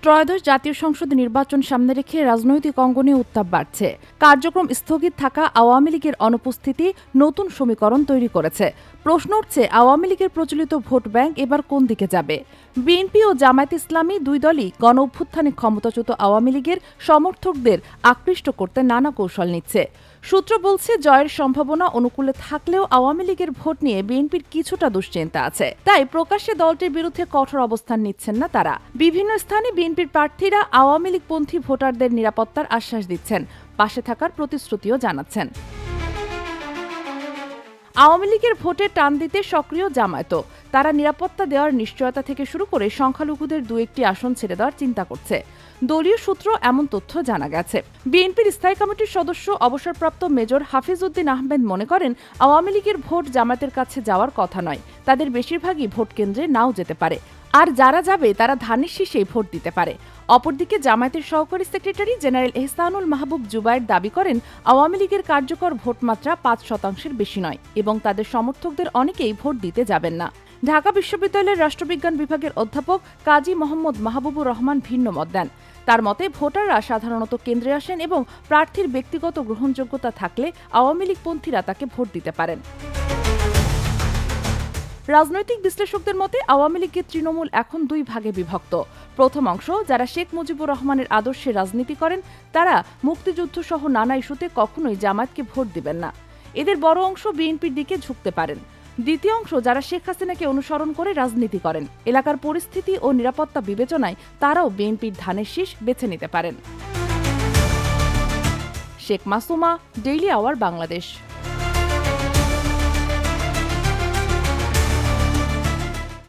ত্রয়োদশ জাতীয় সংসদ নির্বাচন সামনে রেখে রাজনৈতিক অঙ্গনে উত্তাপ বাড়ছে। কার্যক্রম স্থগিত থাকা আওয়ামী লীগের অনুপস্থিতি নতুন সমীকরণ তৈরি করেছে। প্রশ্ন উঠছে, আওয়ামী লীগের প্রচলিত ভোট ব্যাংক এবার কোন দিকে যাবে? বিএনপি ও জামায়াত ইসলামী দুই দলই গণ অভ্যুত্থানে ক্ষমতাচ্যুত আওয়ামী লীগের সমর্থকদের আকৃষ্ট করতে নানা কৌশল নিচ্ছে। সূত্র বলছে, জয়ের সম্ভাবনা অনুকূলে থাকলেও আওয়ামী লীগের ভোট নিয়ে বিএনপির কিছুটা দুশ্চিন্তা আছে। তাই প্রকাশ্যে দলটির বিরুদ্ধে কঠোর অবস্থান নিচ্ছেন না তারা। বিভিন্ন স্থানে বিএনপির প্রার্থীরা আওয়ামী লীগপন্থী ভোটারদের নিরাপত্তার আশ্বাস দিচ্ছেন, পাশে থাকার প্রতিশ্রুতিও জানাচ্ছেন। আওয়ামী লীগের ভোটে টান দিতে সক্রিয় জামায়াতও। তারা নিরাপত্তা দেওয়ার নিশ্চয়তা থেকে শুরু করে সংখ্যালঘুদের দু একটি আসন ছেড়ে দেওয়ার চিন্তা করছে। দলীয় সূত্র এমন তথ্য জানা গেছে। বিএনপির স্থায়ী কমিটির সদস্য অবসরপ্রাপ্ত মেজর হাফিজ উদ্দিন আহমেদ মনে করেন, আওয়ামী লীগের ভোট জামায়াতের কাছে যাওয়ার কথা নয়। তাদের বেশিরভাগই ভোট কেন্দ্রে নাও যেতে পারে, আর যারা যাবে তারা ধানের শীষেই ভোট দিতে পারে। অপরদিকে জামায়াতের সহকারী সেক্রেটারি জেনারেল এহসানুল মাহবুব জুবায়ের দাবি করেন, আওয়ামী লীগের কার্যকর ভোটমাত্রা ৫% বেশি নয় এবং তাদের সমর্থকদের অনেকেই ভোট দিতে যাবেন না। ঢাকা বিশ্ববিদ্যালয়ের রাষ্ট্রবিজ্ঞান বিভাগের অধ্যাপক কাজী মোহাম্মদ মাহবুবুর রহমান ভিন্ন মত দেন। তার মতে, ভোটাররা সাধারণত কেন্দ্রে আসেন এবং প্রার্থীর ব্যক্তিগত গ্রহণযোগ্যতা থাকলে আওয়ামী লীগপন্থীরা তাকে ভোট দিতে পারেন। রাজনৈতিক বিশ্লেষকদের মতে, আওয়ামী লীগের তৃণমূল এখন দুই ভাগে বিভক্ত। প্রথম অংশ, যারা শেখ মুজিবুর রহমানের আদর্শে রাজনীতি করেন, তারা মুক্তিযুদ্ধ সহ নানা ইস্যুতে কখনোই জামায়াতকে ভোট দিবেন না। এদের বড় অংশ বিএনপির দিকে ঝুঁকতে পারেন। দ্বিতীয় অংশ, যারা শেখ হাসিনাকে অনুসরণ করে রাজনীতি করেন, এলাকার পরিস্থিতি ও নিরাপত্তা বিবেচনায় তারাও বিএনপির ধানের শীষ বেছে নিতে পারেন। Sheikh Masuma, daily hour, Bangladesh.